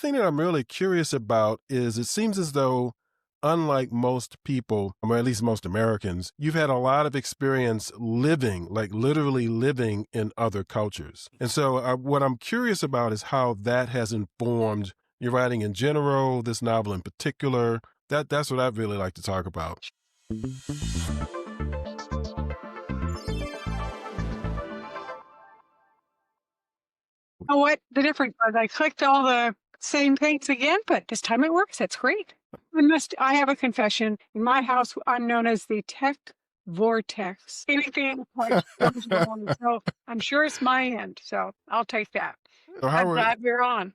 thing that I'm really curious about is it seems as though, unlike most people, or at least most Americans, you've had a lot of experience living, like literally living in other cultures. And so, what I'm curious about is how that has informed your writing in general, this novel in particular. That's what I'd really like to talk about. Oh, what the difference was I clicked all the same things again, but this time it works. That's great. I have a confession. In my house, I'm known as the tech vortex. Anything like goes wrong. So I'm sure it's my end. So I'll take that. So I'm glad we're on.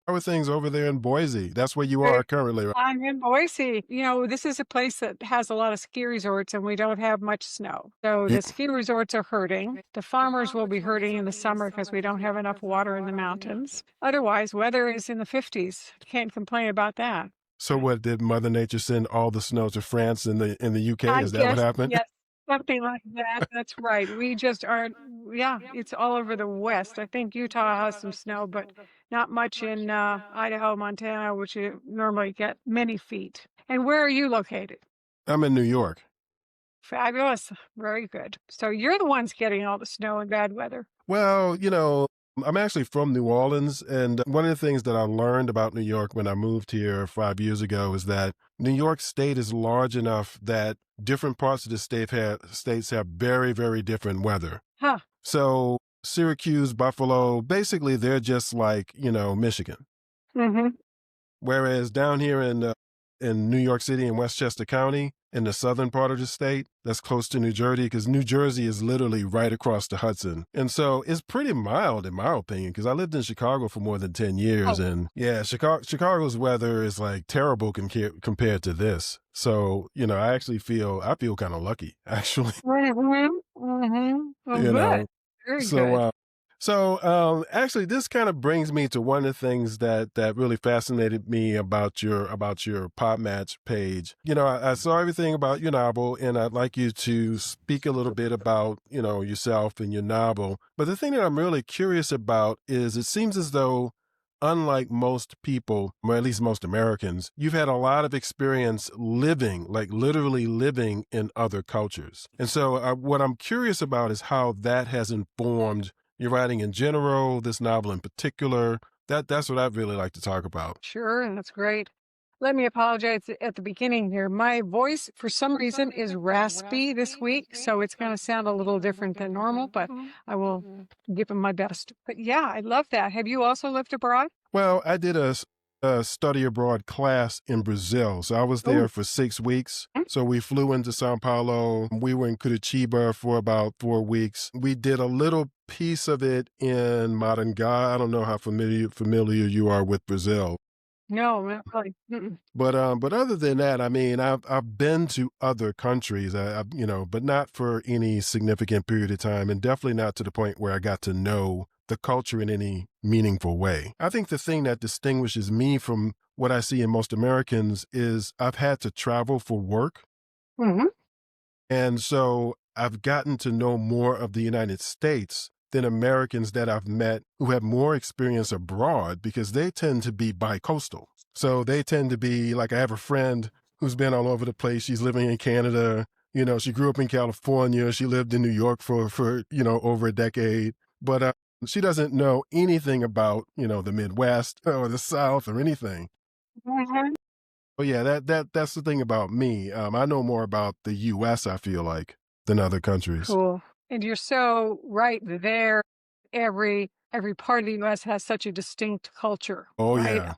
how are things over there in Boise? That's where you are currently, right? I'm in Boise. This is a place that has a lot of ski resorts and we don't have much snow. So the ski resorts are hurting. The farmers will be hurting in the summer because we don't have enough water in the mountains. Otherwise, weather is in the 50s. Can't complain about that. So what, did Mother Nature send all the snow to France and the UK? I Is that what guess, happened? yes, something like that. That's right. We just aren't, yeah, it's all over the West. I think Utah has some snow, but not much in Idaho, Montana, which you normally get many feet. And where are you located? I'm in New York. Fabulous. Very good. So you're the ones getting all the snow and bad weather. Well, I'm actually from New Orleans, and one of the things that I learned about New York when I moved here 5 years ago is that New York State is large enough that different parts of the states have very, very different weather. Huh. So Syracuse, Buffalo, basically they're just like, Michigan. Mm-hmm. Whereas down here in New York City in Westchester County, in the southern part of the state, that's close to New Jersey, because New Jersey is literally right across the Hudson. And so it's pretty mild, in my opinion, because I lived in Chicago for more than 10 years. Oh. And yeah, Chicago's weather is like terrible compared to this. So, I feel kind of lucky, actually. Mm-hmm. Mm-hmm. Well, good. Very good. So actually, this kind of brings me to one of the things that really fascinated me about your Podmatch page. I saw everything about your novel, and I'd like you to speak a little bit about, yourself and your novel. But the thing that I'm really curious about is it seems as though, unlike most people, or at least most Americans, you've had a lot of experience living, like literally living in other cultures. And so what I'm curious about is how that has informed your writing in general, this novel in particular. That's what I'd really like to talk about. Sure, and that's great. Let me apologize at the beginning here. My voice, for some reason, is raspy this week, so it's going to sound a little different than normal, but I will give it my best. But yeah, I love that. Have you also lived abroad? Well, I did a study abroad class in Brazil. So I was there for 6 weeks. So we flew into Sao Paulo. We were in Curitiba for about 4 weeks. We did a little piece of it in Maringá. I don't know how familiar you are with Brazil. No, not really. Mm-mm. But other than that, I mean, I've been to other countries, but not for any significant period of time, and definitely not to the point where I got to know the culture in any meaningful way. I think the thing that distinguishes me from what I see in most Americans is I've had to travel for work. Mm-hmm. And so I've gotten to know more of the United States than Americans that I've met who have more experience abroad, because they tend to be bi-coastal. So they tend to be like, I have a friend who's been all over the place. She's living in Canada. She grew up in California. She lived in New York for over a decade. But she doesn't know anything about, the Midwest or the South or anything. Mm-hmm. But yeah, that's the thing about me. I know more about the U.S., I feel like, than other countries. Cool. And you're so right there. Every part of the U.S. has such a distinct culture. Oh, right? yeah.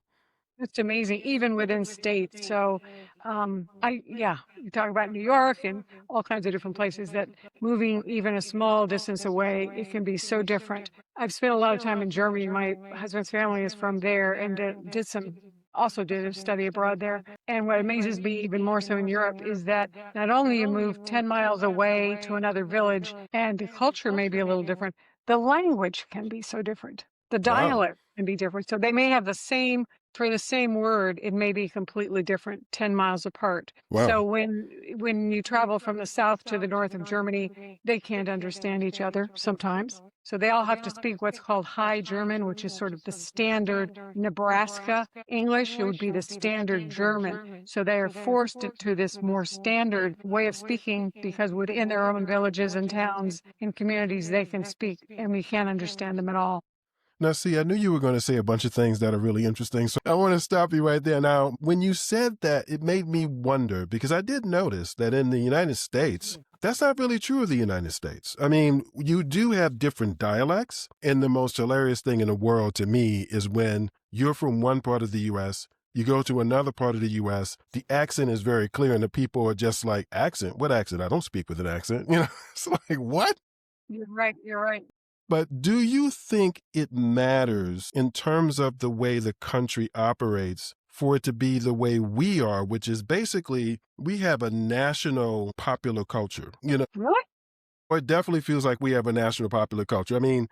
It's amazing, even within states. So, you talk about New York and all kinds of different places that moving even a small distance away, it can be so different. I've spent a lot of time in Germany. My husband's family is from there and did a study abroad there. And what amazes me even more so in Europe is that not only you move 10 miles away to another village and the culture may be a little different, the language can be so different. The dialect can be different. So they may have the same for the same word, it may be completely different 10 miles apart. Wow. So when you travel from the south to the north of Germany, they can't understand each other sometimes. So they all have to speak what's called High German, which is sort of the standard Nebraska English. It would be the standard German. So they are forced into this more standard way of speaking because within their own villages and towns and communities, they can speak and we can't understand them at all. Now, see, I knew you were going to say a bunch of things that are really interesting. So I want to stop you right there. Now, when you said that, it made me wonder because I did notice that in the United States, that's not really true of the United States. I mean, you do have different dialects. And the most hilarious thing in the world to me is when you're from one part of the US, you go to another part of the US, the accent is very clear, and the people are just like, accent? What accent? I don't speak with an accent. It's like, what? You're right. You're right. But do you think it matters in terms of the way the country operates for it to be the way we are, which is basically we have a national popular culture, Really? or it definitely feels like we have a national popular culture. I mean,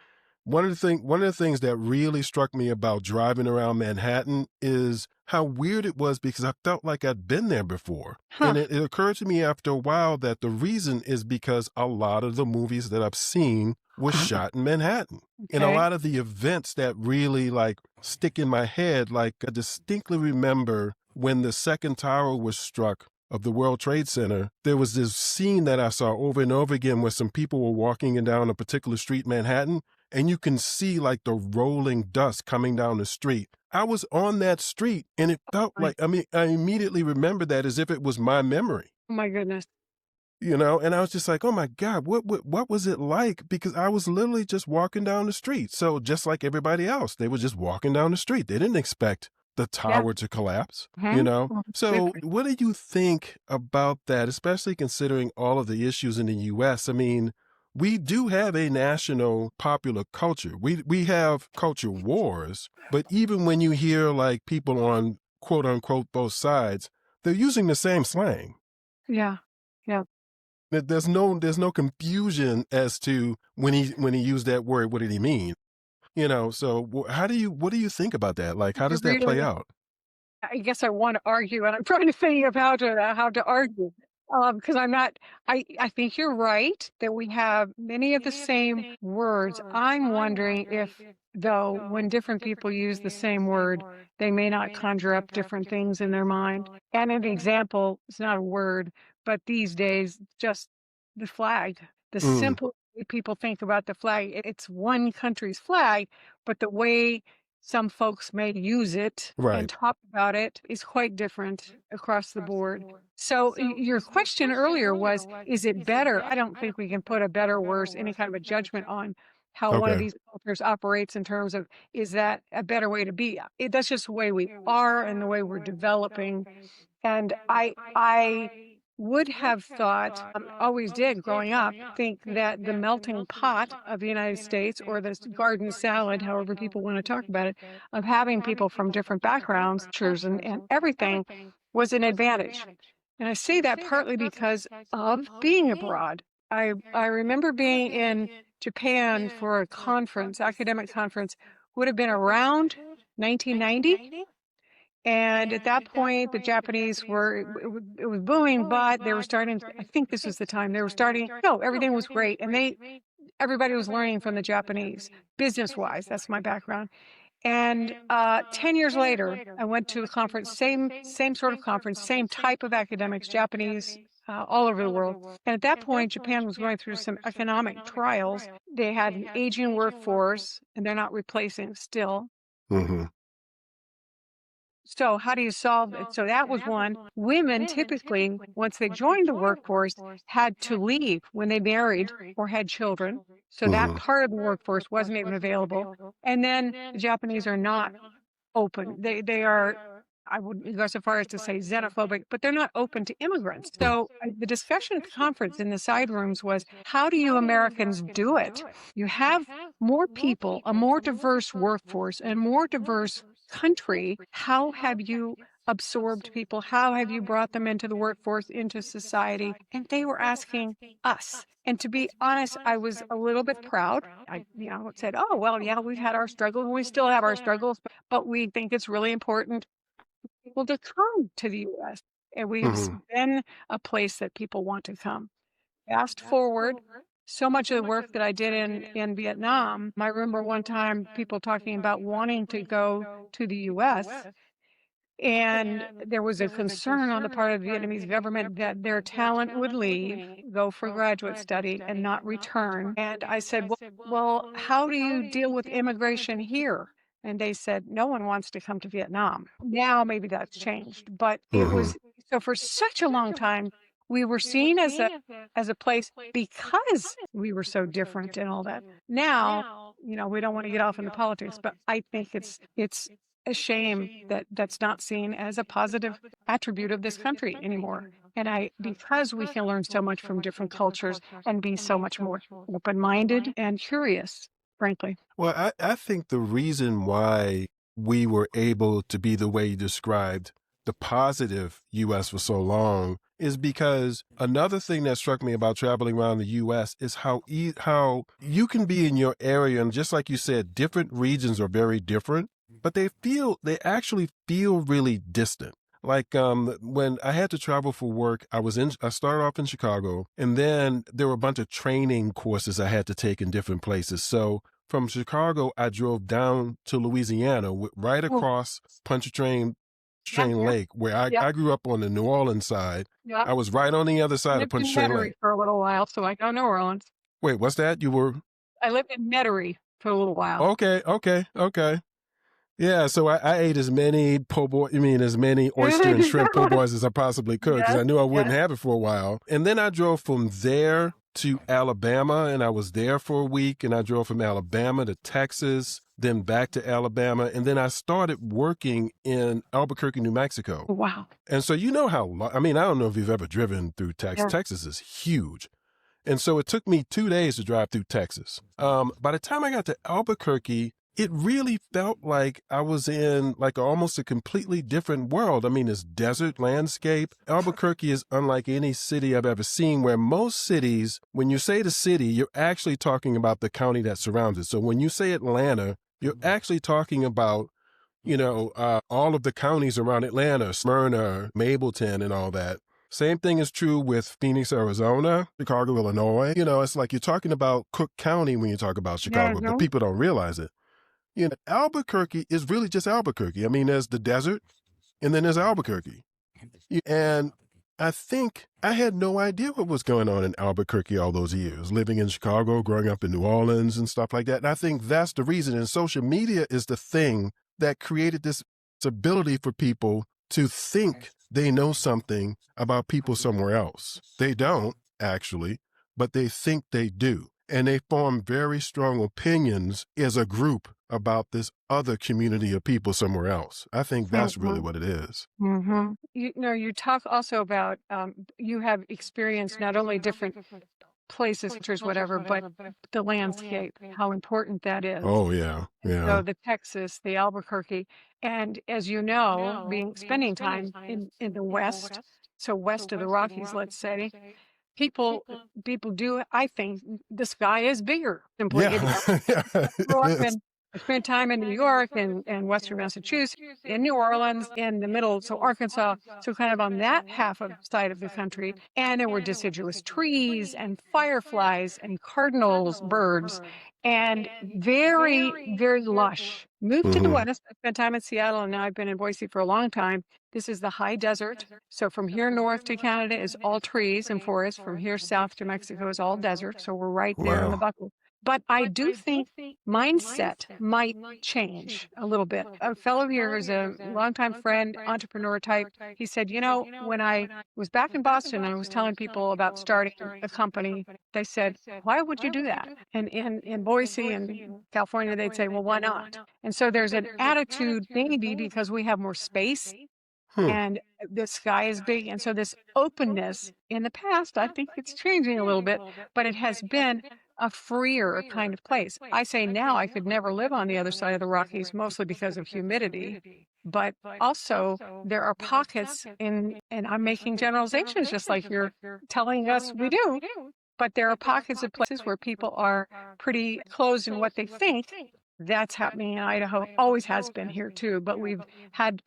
one of the things that really struck me about driving around Manhattan is how weird it was because I felt like I'd been there before. Huh. And it occurred to me after a while that the reason is because a lot of the movies that I've seen was shot in Manhattan. And a Okay. lot of the events that really like stick in my head, like I distinctly remember when the second tower was struck of the World Trade Center, there was this scene that I saw over and over again where some people were walking down a particular street in Manhattan, and you can see like the rolling dust coming down the street. I was on that street and it felt like, I mean, I immediately remembered that as if it was my memory. Oh my goodness. And I was just like, oh my God, what was it like? Because I was literally just walking down the street. So just like everybody else, they were just walking down the street. They didn't expect the Yeah. tower to collapse, Mhm. Well, So absolutely. what do you think about that, especially considering all of the issues in the US? I mean, we do have a national popular culture. We have culture wars, but even when you hear like people on quote unquote both sides, they're using the same slang. Yeah. Yeah. There's no confusion as to when he used that word, what did he mean? So what do you think about that? Like, how You does that play really, out? I guess I want to argue, and I'm trying to think of how to argue, because I'm not. I think you're right that we have many of the same words. I'm wondering if, though, when different people use the same word, they may not conjure up different things in their mind. And an example, it's not a word, but these days, just the flag, the Mm, simple way people think about the flag. It's one country's flag, but the way some folks may use it and right. talk about it is quite different across the board. So your question earlier was, is it better? I don't think we can put a better, worse, any kind of a judgment on how one of Okay. these cultures operates in terms of, is that a better way to be? That's just the way we are and the way we're developing. And I would have thought, always did growing up, think that the melting pot of the United States, or this garden salad, however people want to talk about it, of having people from different backgrounds, cultures, and everything, was an advantage. And I say that partly because of being abroad. I remember being in Japan for a conference, academic conference, would have been around 1990. And at that point, the Japanese were, it was booming, but they were starting, I think this was the time they were starting, no, everything was great. And everybody was learning from the Japanese, business wise. That's my background. And 10 years later, I went to a conference, same sort of conference, same type of academics, Japanese, all over the world. And at that point, Japan was going through some economic trials. They had an aging workforce, and they're not replacing still. Hmm. So how do you solve it? So that was one. Women typically, once they joined the workforce, had to leave when they married or had children. So that Hmm. part of the workforce wasn't even available. And then the Japanese are not open. They are, I wouldn't go so far as to say xenophobic, but they're not open to immigrants. So the discussion at the conference in the side rooms was, how do you Americans do it? You have more people, a more diverse workforce, and more diverse country. How have you absorbed people? How have you brought them into the workforce, into society? And they were asking us. And to be honest, I was a little bit proud. I said, oh, well, yeah, we've had our struggles and we still have our struggles, but we think it's really important for people to come to the US. And we've Hmm. been a place that people want to come. Fast forward, so much of the work that I did in Vietnam, I remember one time people talking about wanting to go to the US, and there was a concern on the part of the Vietnamese government that their talent would leave, go for graduate study, and not return. And I said, well, how do you deal with immigration here? And they said, no one wants to come to Vietnam. Now maybe that's changed, but it Hmm. was so for such a long time. We were seen as a place because we were so different and all that. Now, we don't want to get off into politics, but I think it's a shame that that's not seen as a positive attribute of this country anymore. And because we can learn so much from different cultures and be so much more open-minded and curious, frankly. Well, I think the reason why we were able to be the way you described the positive US for so long is because another thing that struck me about traveling around the US is how you can be in your area, and just like you said, different regions are very different, but they actually feel really distant. Like when I had to travel for work, I started off in Chicago, and then there were a bunch of training courses I had to take in different places. So from Chicago, I drove down to Louisiana, right Oh, across yeah, Pontchartrain Lake, where yeah, I grew up on the New Orleans side. yeah. I was right on the other I side of lived in Pontchartrain Lake. Metairie for a little while, so I know New Orleans. Wait, what's that? You were I lived in Metairie for a little while. okay, okay, okay. Yeah, so I ate as many oyster and shrimp po' boys as I possibly could because Yes, I knew I yes. wouldn't have it for a while. And then I drove from there to Alabama, and I was there for a week, and I drove from Alabama to Texas, then back to Alabama, and then I started working in Albuquerque, New Mexico. Wow. And so you know I mean, I don't know if you've ever driven through Texas. Yeah. Texas is huge. And so it took me 2 days to drive through Texas. By the time I got to Albuquerque, it really felt like I was in like almost a completely different world. I mean, this desert landscape. Albuquerque is unlike any city I've ever seen, where most cities, when you say the city, you're actually talking about the county that surrounds it. So when you say Atlanta, you're actually talking about all of the counties around Atlanta, Smyrna, Mableton, and all that. Same thing is true with Phoenix, Arizona, Chicago, Illinois. It's like you're talking about Cook County when you talk about Yeah, Chicago, but no. people don't realize it. Albuquerque is really just Albuquerque. I mean, there's the desert and then there's Albuquerque. And I think I had no idea what was going on in Albuquerque all those years, living in Chicago, growing up in New Orleans and stuff like that. And I think that's the reason. And social media is the thing that created this ability for people to think they know something about people somewhere else. They don't actually, but they think they do. And they form very strong opinions as a group about this other community of people somewhere else. I think that's really Mhm. what it is. Mhm. You talk also about, you have experienced not only different places, cultures, whatever, but the landscape, how important that is. Oh, yeah. So Yeah. the Texas, the Albuquerque, and as you know, spending time in the West, so west of the Rockies, let's say, people people do, I think, the sky is bigger simply. Yeah. Yeah, Grew it up is. I spent time in New York and Western Massachusetts, in New Orleans, in the middle, so Arkansas, so kind of on that half of side of the country. And there were deciduous trees and fireflies and cardinals, birds, and very, very lush. Moved to the Mhm. West. I spent time in Seattle, and now I've been in Boise for a long time. This is the high desert. So from here north to Canada is all trees and forests. From here south to Mexico is all desert. So we're right there in the Wow. buckle. But I do think mindset might change a little bit. A fellow here who's a longtime friend, entrepreneur type, he said, when I was back in Boston and I was telling people about starting a company, they said, why would you do that? And in Boise and California, they'd say, well, why not? And so there's an attitude, maybe because we have more space Hmm. and the sky is big. And so this openness in the past, I think it's changing a little bit, but it has been a freer kind of place. I say now I could never live on the other side of the Rockies, mostly because of humidity. But also, there are pockets and I'm making generalizations just like you're telling us we do, but there are pockets of places where people are pretty closed in what they think. That's happening in Idaho, always has been here too, but we've had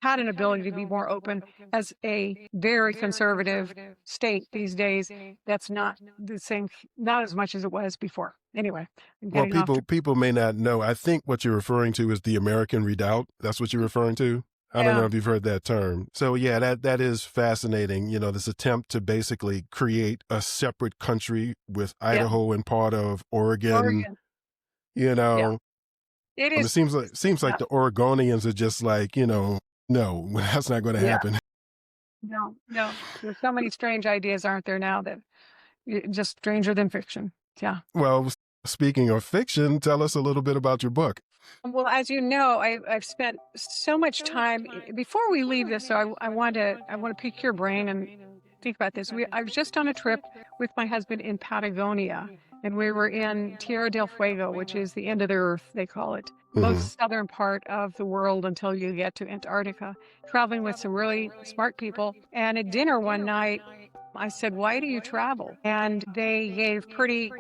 an ability to be more open as a very conservative state these days. That's not the same, not as much as it was before. Anyway, I'm Well, getting off. people may not know. I think what you're referring to is the American Redoubt. That's what you're referring to. I don't know Yeah, if you've heard that term. So yeah, that is fascinating. You know, this attempt to basically create a separate country with yeah, Idaho and part of Oregon. Oregon. You Yeah, know, it it is. seems like Yeah, the Oregonians are just like, no, that's not going to yeah. happen. No, no. There's so many strange ideas, aren't there now that just stranger than fiction. Yeah. Well, speaking of fiction, tell us a little bit about your book. Well, as you know, I've spent so much time before we leave this. So I want to pick your brain and think about this. I was just on a trip with my husband in Patagonia, and we were in Tierra del Fuego, which is the end of the earth, they call it, Hmm. most southern part of the world until you get to Antarctica. Traveling with some really smart people, and at dinner one night, I said, "Why do you travel?" And they gave pretty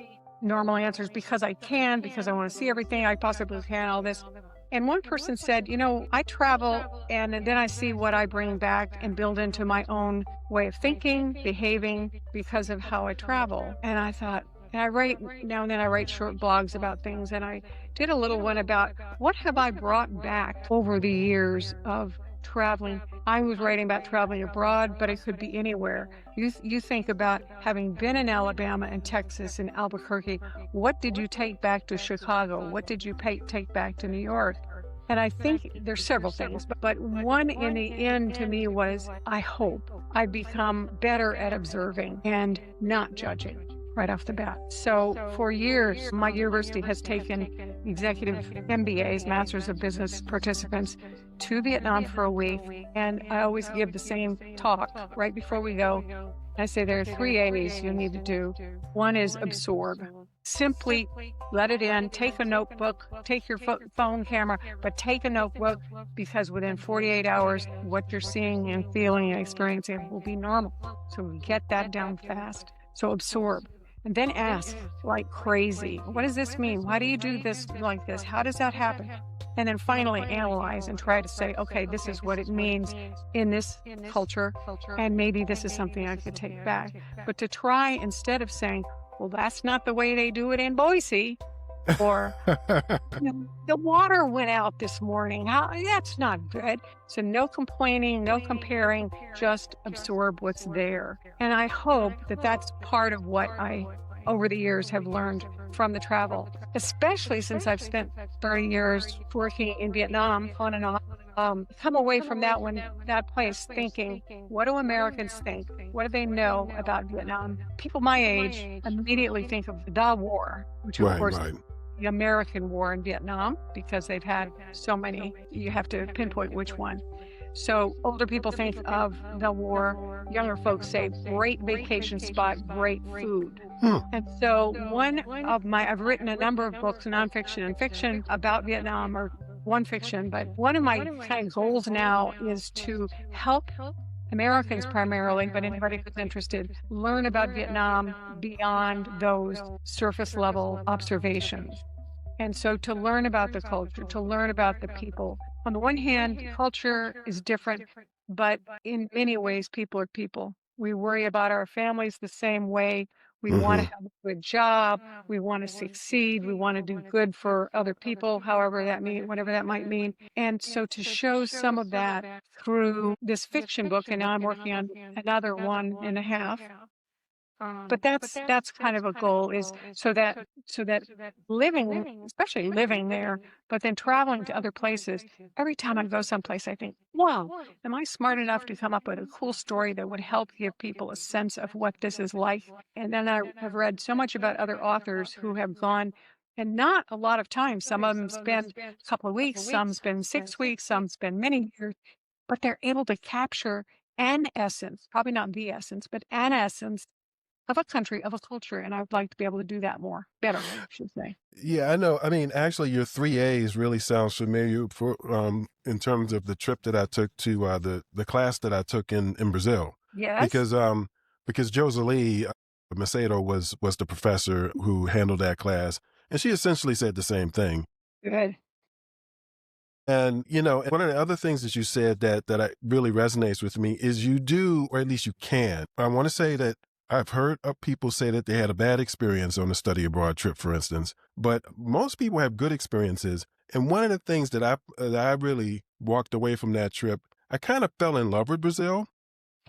normal answers, because I can, because I want to see everything I possibly can, all this. And one person said, I travel and then I see what I bring back and build into my own way of thinking, behaving because of how I travel. And I thought, and I write now and then, I write short blogs about things. And I did a little one about what have I brought back over the years of traveling. I was writing about traveling abroad, but it could be anywhere. You think about having been in Alabama and Texas and Albuquerque. What did you take back to Chicago? What did you take back to New York? And I think there's several things, but one in the end to me was I hope I become better at observing and not judging right off the bat. So for years, my university has taken executive MBAs, Masters of Business participants, to Vietnam for a week. And I always give the same talk right before we go. I say there are 3 A's you need to do. One is absorb. Simply let it in, take a notebook, take your phone camera, but take a notebook, because within 48 hours, what you're seeing and feeling and experiencing will be normal. So get that down fast. So absorb. And then ask like crazy, what does this mean? Why do you do this like this? How does that happen? And then finally analyze and try to say, okay, this is what it means in this culture, and maybe this is something I could take back. But to try, instead of saying, well, that's not the way they do it in Boise, or the water went out this morning. That's not good. So no complaining, no comparing, just absorb what's there. And I hope that that's part of what I, over the years, have learned from the travel, especially since I've spent 30 years working in Vietnam on and off. Come away from that place thinking, what do Americans think? What do they know about Vietnam? People my age immediately think of the war, which of Right, course right. the American war in Vietnam, because they've had so many, you have to pinpoint which one. So older people think of the war, younger folks say great vacation spot, great food. Hmm. And so I've written a number of books, nonfiction and fiction, about Vietnam, or one fiction, but one of my kind of goals now is to help Americans primarily, but anybody who's interested, learn about Vietnam beyond those surface level observations. And so to learn about the culture, to learn about the people. On the one hand, culture is different, but in many ways, people are people. We worry about our families the same way. We want Hmm. to have a good job. We want to succeed. We want to do good for other people, whatever that might mean. And so to show some of that through this fiction book, and now I'm working on another one and a half, but that's kind of a goal, is so that living, especially living there, but then traveling to other places. Every time I go someplace, I think, wow, am I smart enough to come up with a cool story that would help give people a sense of what this is like? And then I have read so much about other authors who have gone, and not a lot of time. Some of them spend a couple of weeks, some spend 6 weeks, some spend many years, but they're able to capture an essence, probably not the essence, but an essence of a country, of a culture, and I'd like to be able to do that more, better, I should say. Yeah, I know. I mean, actually, your 3 A's really sounds familiar for in terms of the trip that I took to the class that I took in Brazil, Yes. because Joselie Macedo was the professor who handled that class, and she essentially said the same thing. Good. And one of the other things that you said that really resonates with me is you do, or at least you can. I want to say that I've heard of people say that they had a bad experience on a study abroad trip, for instance, but most people have good experiences. And one of the things that I really walked away from that trip, I kind of fell in love with Brazil.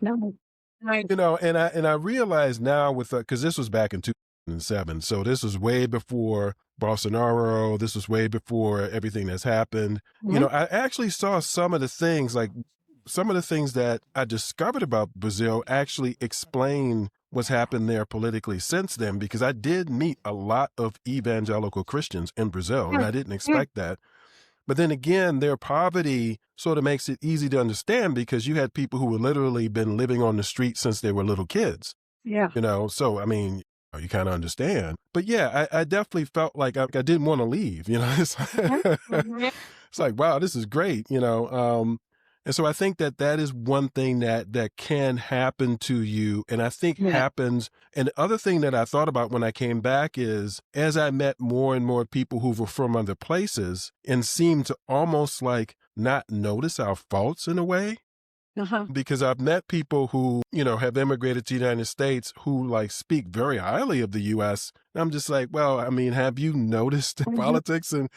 No. Right. And I realize now with because this was back in 2007, so this was way before Bolsonaro. This was way before everything that's happened. Mhm. I actually saw some of the things, like some of the things that I discovered about Brazil actually explain what's happened there politically since then, because I did meet a lot of evangelical Christians in Brazil, and Mm, I didn't mm. expect that. But then again, their poverty sort of makes it easy to understand because you had people who were literally been living on the street since they were little kids, Yeah. so I mean, you kind of understand. But yeah, I definitely felt like I didn't want to leave. It's, Mhm. Mhm. it's like, wow, this is great. And so I think that is one thing that can happen to you, and I think Yeah. happens. And the other thing that I thought about when I came back is, as I met more and more people who were from other places and seemed to almost like not notice our faults in a way, Uh-huh. because I've met people who, have immigrated to the United States who like speak very highly of the US. And I'm just like, well, I mean, have you noticed the Mhm. politics? And,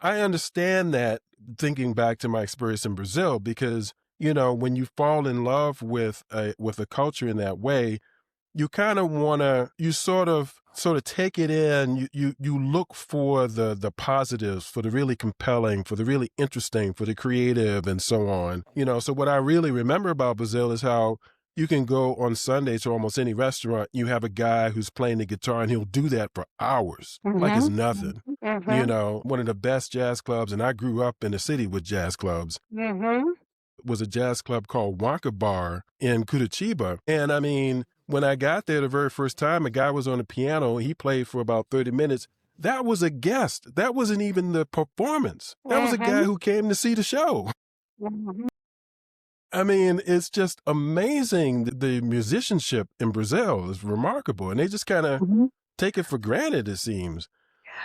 I understand that, thinking back to my experience in Brazil, because, when you fall in love with a culture in that way, you kind of want to, you sort of take it in. You look for the positives, for the really compelling, for the really interesting, for the creative, and so on. So what I really remember about Brazil is how you can go on Sunday to almost any restaurant. You have a guy who's playing the guitar, and he'll do that for hours like it's Mhm. nothing. Mhm. One of the best jazz clubs, and I grew up in the city with jazz clubs, Mhm. was a jazz club called Wonka Bar in Curitiba. And I mean, when I got there the very first time, a guy was on the piano. He played for about 30 minutes. That was a guest. That wasn't even the performance. That was a guy Mhm. who came to see the show. Mhm. I mean, it's just amazing. The musicianship in Brazil is remarkable, and they just kind of Mhm. take it for granted, it seems.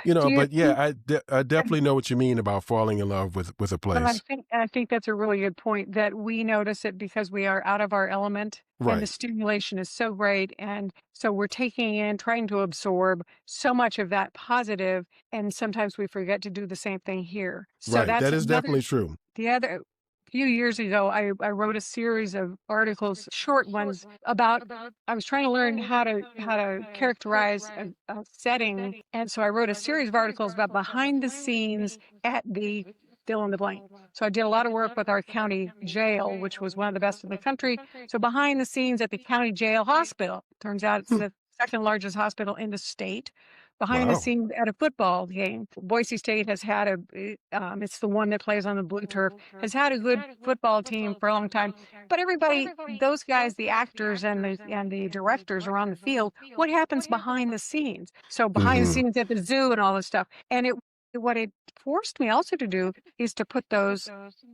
Do you But yeah, think I definitely know what you mean about falling in love with a well, place. I think that's a really good point that we notice it because we are out of our element and the Right. stimulation is so great. And so we're taking in, trying to absorb so much of that positive, and sometimes we forget to do the same thing here. So Right. that's That is another definitely true. the other few years ago, I wrote a series of articles, short ones about I was trying to learn how to characterize a setting, and so I wrote a series of articles about behind the scenes at the fill in the blank. So I did a lot of work with our county jail, which was one of the best in the country. So behind the scenes at the county jail hospital, turns out it's Hmm. the second largest hospital in the state. Behind the Wow. scenes at a football game, Boise State has had it's the one that plays on the blue turf, has had a good football team for a long time. But everybody, those guys, the actors and the directors are on the field. What happens behind the scenes? So behind the Mhm. scenes at the zoo and all this stuff. And what it forced me also to do is to put those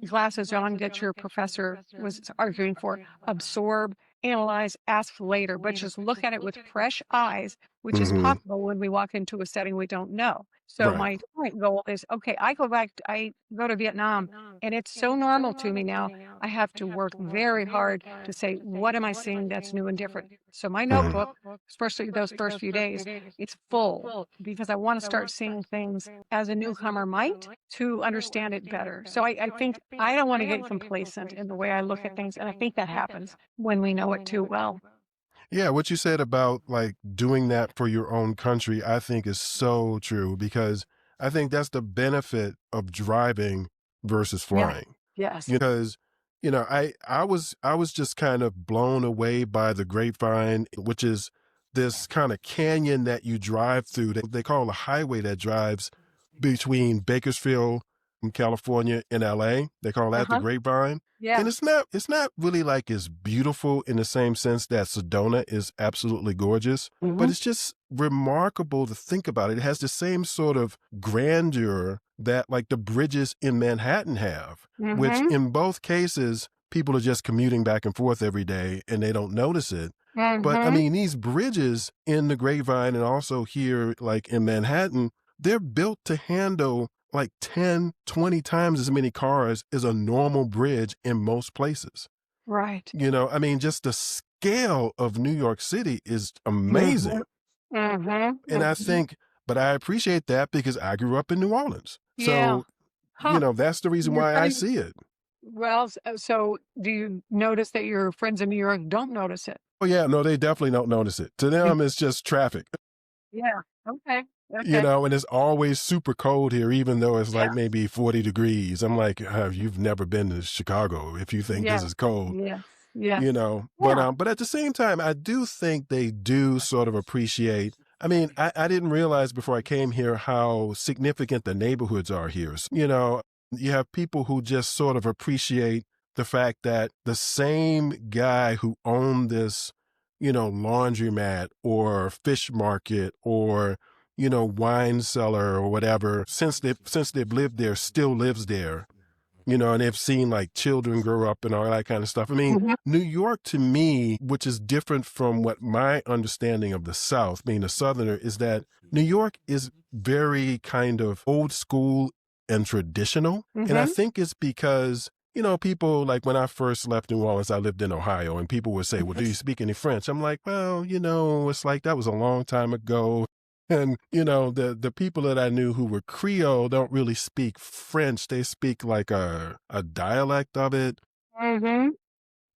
glasses on that your professor was arguing for. Absorb, analyze, ask later, but just look at it with fresh eyes, which is Mhm. possible when we walk into a setting we don't know. So Right. my current goal is okay, I go to Vietnam and it's so normal to me now. I have to work very hard to say, what am I seeing that's new and different? So my Mhm. notebook, especially those first few days, it's full because I want to start seeing things as a newcomer might to understand it better. So I think I don't want to get complacent in the way I look at things. And I think that happens when we know it too well. Yeah, what you said about like doing that for your own country, I think is so true, because I think that's the benefit of driving versus Yeah. flying. Yes. Because I was just kind of blown away by the Grapevine, which is this kind of canyon that you drive through, that they call a highway, that drives between Bakersfield, in California and LA. They call that the Uh-huh. Grapevine. Yeah. And it's not really like it's beautiful in the same sense that Sedona is absolutely gorgeous, but Mhm. it's just remarkable to think about it. It has the same sort of grandeur that like the bridges in Manhattan have, which Mhm. in both cases, people are just commuting back and forth every day and they don't notice it. But I Mhm. mean, these bridges in the Grapevine and also here, like in Manhattan, they're built to handle like 10, 20 times as many cars as a normal bridge in most places. Right. I mean, just the scale of New York City is Mhm. amazing. Mhm. And I Mhm. think, but I appreciate that because I grew up in New Orleans. Yeah. So, Huh. that's the reason You're why I funny. see it. Well, so do you notice that your friends in New York don't notice it? Oh, yeah, no, they definitely don't notice it. To them, it's just traffic. Yeah. Okay. Okay. And it's always super cold here, even though it's Yeah. like maybe 40 degrees. I'm like, you've never been to Chicago if you think this Yes. is cold, Yes. Yes. But Yeah. but at the same time, I do think they do sort of appreciate. I mean, I didn't realize before I came here how significant the neighborhoods are here. You have people who just sort of appreciate the fact that the same guy who owned this, laundromat or fish market or wine cellar or whatever, since they've lived there, still lives there, and they've seen like children grow up and all that kind of stuff. I mean, Mhm. New York to me, which is different from what my understanding of the South, being a Southerner, is that New York is very kind of old school and traditional. And I Mhm. think it's because, people like when I first left New Orleans, I lived in Ohio, and people would say, well, do you speak any French? I'm like, well, it's like that was a long time ago. And the people that I knew who were Creole don't really speak French. They speak like a dialect of it. Mhm.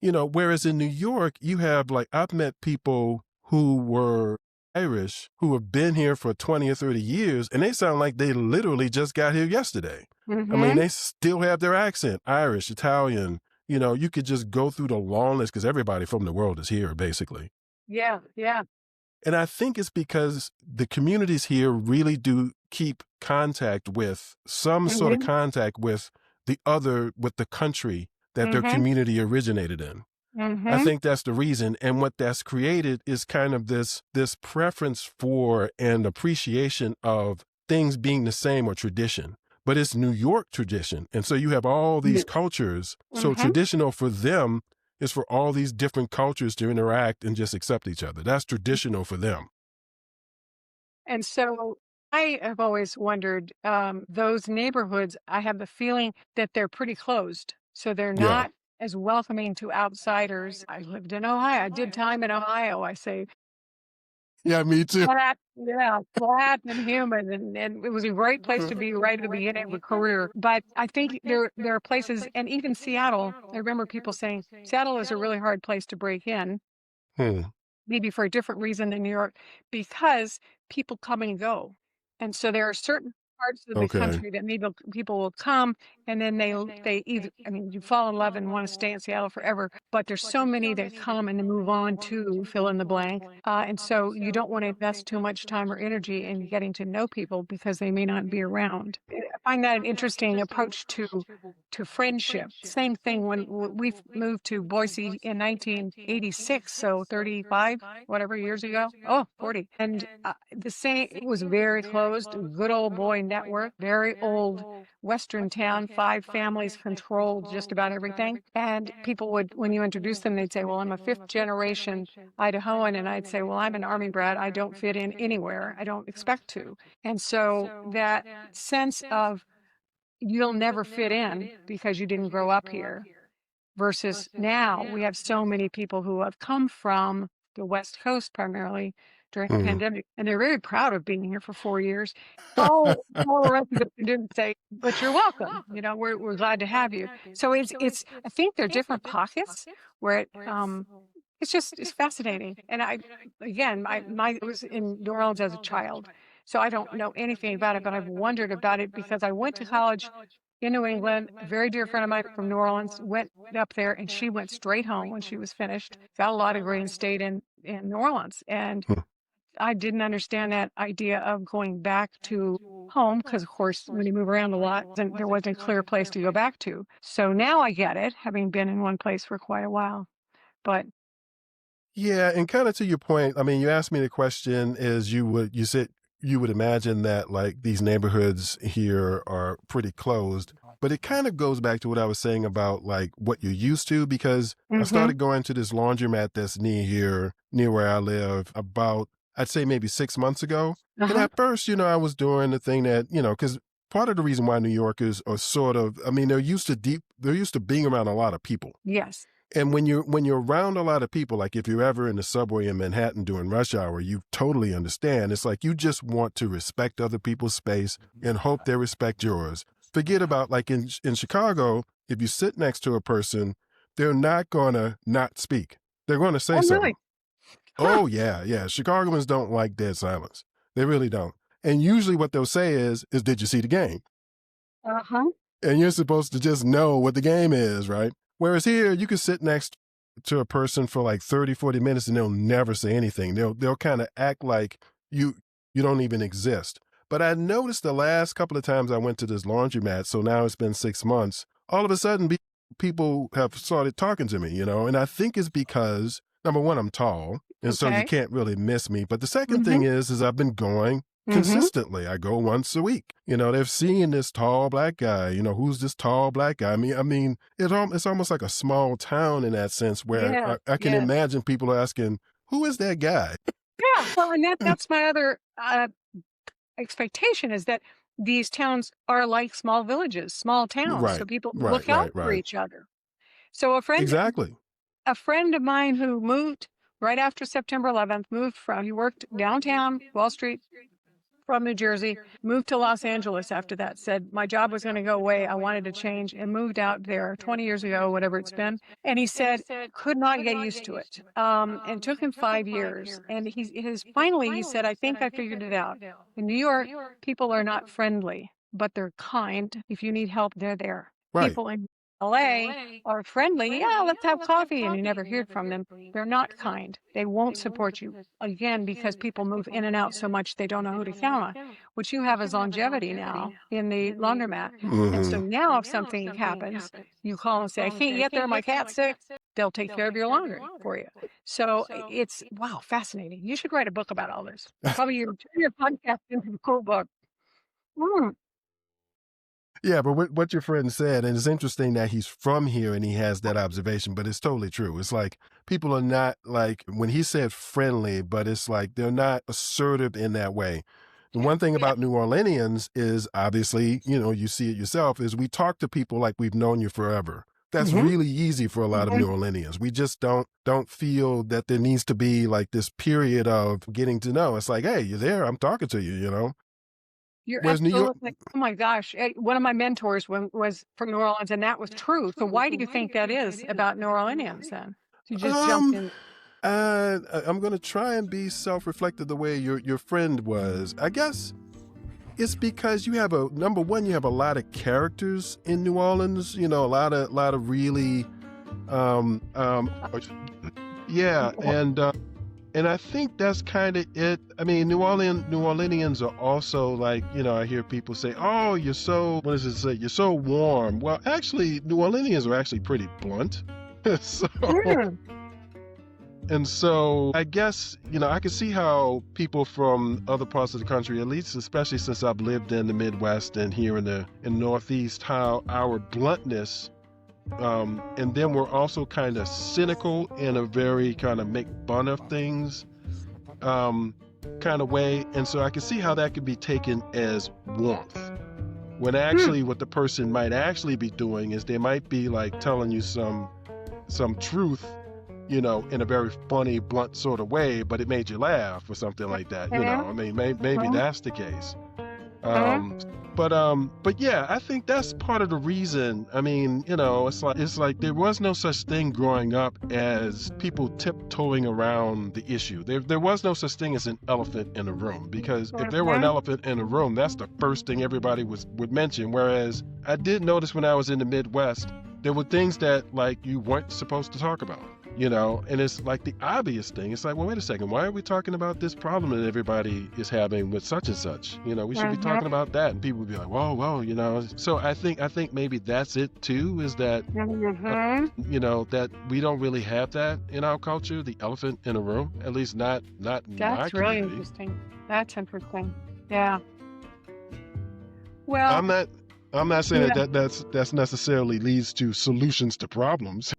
Whereas in New York, you have like I've met people who were Irish who have been here for 20 or 30 years and they sound like they literally just got here yesterday. I mean, Mhm. they still have their accent, Irish, Italian. You could just go through the long list because everybody from the world is here basically. Yeah. Yeah. And I think it's because the communities here really do keep contact with some sort of Mhm. contact with with the country that their Mhm. community originated in. I Mhm. think that's the reason. And what that's created is kind of this preference for and appreciation of things being the same or tradition. But it's New York tradition. And so you have all these Yes. cultures. So Mhm. traditional for them is for all these different cultures to interact and just accept each other. That's traditional for them. And so I have always wondered, those neighborhoods, I have the feeling that they're pretty closed. So they're Yeah. not as welcoming to outsiders. I lived in Ohio. I did time in Ohio. I say Yeah, me too. flat, yeah, flat and humid. And it was a great place to be right at the beginning of a career. But I think there are places, and even Seattle, I remember people saying Seattle is a really hard place to break in, Hmm. maybe for a different reason than New York, because people come and go. And so there are certain parts of the Okay. country that maybe people will come and then they either, I mean, you fall in love and want to stay in Seattle forever, but there's so many that come and then move on to fill in the blank. And so you don't want to invest too much time or energy in getting to know people because they may not be around. I find that an interesting approach to friendship. Same thing when we moved to Boise in 1986, so 35 whatever years ago. Oh, 40. And the same, it was very closed, good old boy network, very old Western town, five families controlled just about everything. And people would, when you introduce them, they'd say, well, I'm a fifth generation Idahoan. And I'd say, well, I'm an Army brat. I don't fit in anywhere. I don't expect to. And so that sense of you'll never fit in because you didn't grow up here. Versus now, we have so many people who have come from the West Coast primarily during the Hmm. pandemic, and they're very proud of being here for 4 years. All the rest of it didn't say, but you're welcome. We're glad to have you. So it's I think there are different pockets where it's fascinating. And I was in New Orleans as a child, so I don't know anything about it, but I've wondered about it because I went to college in New England. A very dear friend of mine from New Orleans went up there, and she went straight home when she was finished. Got a law degree and stayed in New Orleans. And Hmm. I didn't understand that idea of going back to home because, of course, when you move around a lot, then there wasn't a clear place to go back to. So now I get it, having been in one place for quite a while. But Yeah, and kind of to your point, I mean, you asked me the question is you said you would imagine that like these neighborhoods here are pretty closed, but it kind of goes back to what I was saying about like what you're used to because I hmm started going to this laundromat that's near here, near where I live about I'd say maybe 6 months ago. And uh-huh. at first, I was doing the thing that, because part of the reason why New Yorkers are sort of, I mean, they're used to being around a lot of people. Yes. And when you're around a lot of people, like if you're ever in the subway in Manhattan during rush hour, you totally understand. It's like you just want to respect other people's space and hope they respect yours. Forget about like in Chicago, if you sit next to a person, they're not gonna not speak. They're gonna say Oh, something. really? Huh. Oh yeah, yeah. Chicagoans don't like dead silence. They really don't. And usually what they'll say is did you see the game? Uh-huh. And you're supposed to just know what the game is, right? Whereas here, you can sit next to a person for like 30, 40 minutes and they'll never say anything. They'll kind of act like you you don't even exist. But I noticed the last couple of times I went to this laundromat, so now it's been 6 months, all of a sudden people have started talking to me, and I think it's because number one, I'm tall, and so you Okay. can't really miss me. But the second thing Mm-hmm. is I've been going Mm-hmm. consistently. I go once a week. They've seen this tall black guy. Who's this tall black guy? I mean, it's almost like a small town in that sense where Yes. I can Yes. imagine people asking, "Who is that guy?" Yeah. Well, and that's my other expectation is that these towns are like small villages, small towns. So Right, people right, look out right, for right. each other. So Exactly. a friend of mine who moved right after September 11th, he worked downtown Wall Street from New Jersey, moved to Los Angeles after that, said my job was going to go away. I wanted to change and moved out there 20 years ago, whatever it's been. And he said, could not get used to it. And took him 5 years. And he said, I think I figured it out. In New York, people are not friendly, but they're kind. If you need help, they're there. Right. People in LA are friendly. Yeah, let's have coffee. And you never hear from them. They're not kind. They won't support you again because people move in and out so much they don't know who to count on. What you have is longevity now in the laundromat. And so Hmm. now if something happens, you call and say, I can't get there, my cat's sick. They'll take care of your laundry for you. So it's wow, fascinating. You should write a book about all this. Probably turn your podcast into a cool book. Mm, Yeah, but what your friend said, and it's interesting that he's from here and he has that observation, but it's totally true. It's like people are not like when he said friendly, but it's like they're not assertive in that way. The one thing yeah. about New Orleanians is obviously, you see it yourself, is we talk to people like we've known you forever. That's hmm really easy for a lot of hmm New Orleanians. We just don't feel that there needs to be like this period of getting to know. It's like, hey, you're there, I'm talking to you. You're Whereas New York, absolutely oh my gosh, one of my mentors was from New Orleans, and that was true. So why do you think that is about New Orleanians then? You just jumped um, in. I'm gonna try and be self-reflective the way your friend was. I guess it's because you have number one, you have a lot of characters in New Orleans. A lot of really, um, um, yeah, and I think that's kind of it. I mean, New Orleanians are also like, I hear people say, "Oh, you're so, what does it say? You're so warm." Well, actually, New Orleanians are actually pretty blunt. so, Mm, and so I guess, I can see how people from other parts of the country, at least especially since I've lived in the Midwest and here in the Northeast, how our bluntness, and then we're also kind of cynical in a very kind of make fun of things um, kind of way. And so I can see how that could be taken as warmth. When mm, actually what the person might actually be doing is they might be like telling you some truth, in a very funny, blunt sort of way, but it made you laugh or something like that. mhm, I mean, maybe mhm, that's the case. mhm. Um, but yeah, I think that's part of the reason. I mean, it's like there was no such thing growing up as people tiptoeing around the issue. There was no such thing as an elephant in a room because if there were an Mhm. elephant in a room, that's the first thing everybody would mention. Whereas I did notice when I was in the Midwest, there were things that like you weren't supposed to talk about. and it's like the obvious thing. It's like, well, wait a second, why are we talking about this problem that everybody is having with such and such? We should be Mm-hmm. talking about that. And people would be like, whoa, So I think maybe that's it too, is that uh, Mm-hmm. that we don't really have that in our culture, the elephant in a room, at least not in my That's really community. interesting. That's interesting. Yeah. Well, I'm not I'm not saying yeah, that's necessarily leads to solutions to problems.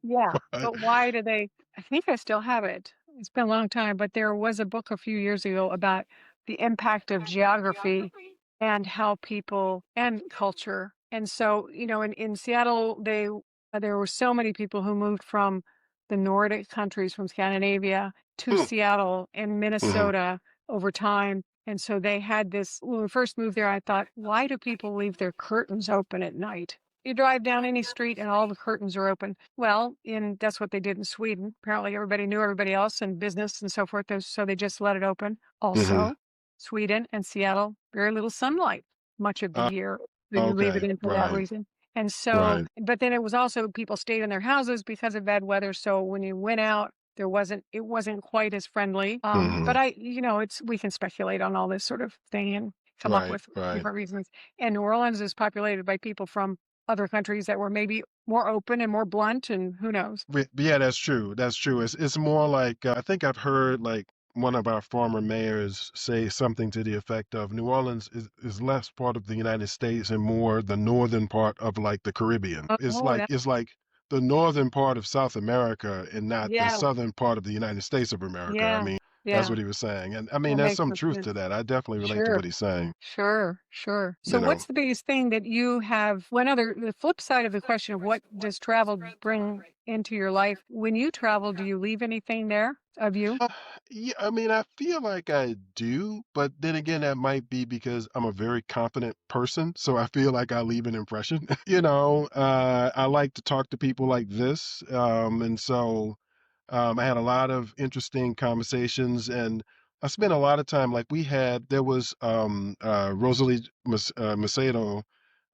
yeah. But But why do they? I think I still have it. It's been a long time, but there was a book a few years ago about the impact of geography and how people and culture. And so, in Seattle, there were so many people who moved from the Nordic countries, from Scandinavia to mm, Seattle and mhm, Minnesota over time. And so they had this. When we first moved there, I thought, why do people leave their curtains open at night? You drive down any street and all the curtains are open. Well, that's what they did in Sweden. Apparently, everybody knew everybody else in business and so forth. So they just let it open. mhm. Also, Sweden and Seattle, very little sunlight much of the Uh, year. So you leave it okay, in for that right, reason. And so, right. but then it was also people stayed in their houses because of bad weather. So when you went out, it wasn't quite as friendly. But Mhm. we can speculate on all this sort of thing and come up Right, with right. different reasons. And New Orleans is populated by people from other countries that were maybe more open and more blunt, and who knows? But yeah, that's true. That's true. It's more like I think I've heard like one of our former mayors say something to the effect of New Orleans is less part of the United States and more the northern part of like the Caribbean. It's Oh, like it's like the northern part of South America and not the yeah, southern part of the United States of America. I yeah, mean, that's yeah. what he was saying. And I mean, That there's makes some some truth sense. to that. I definitely relate to Sure. what he's saying, Sure, sure. So you know. what's the biggest thing that you have the flip side of the question of what does travel bring into your life? When you travel, do you leave anything there of you? Uh, Yeah, I mean, I feel like I do, but then again, that might be because I'm a very confident person, so I feel like I leave an impression. I like to talk to people like this, and so I had a lot of interesting conversations, and I spent a lot of time. Like there was Rosalie Macedo,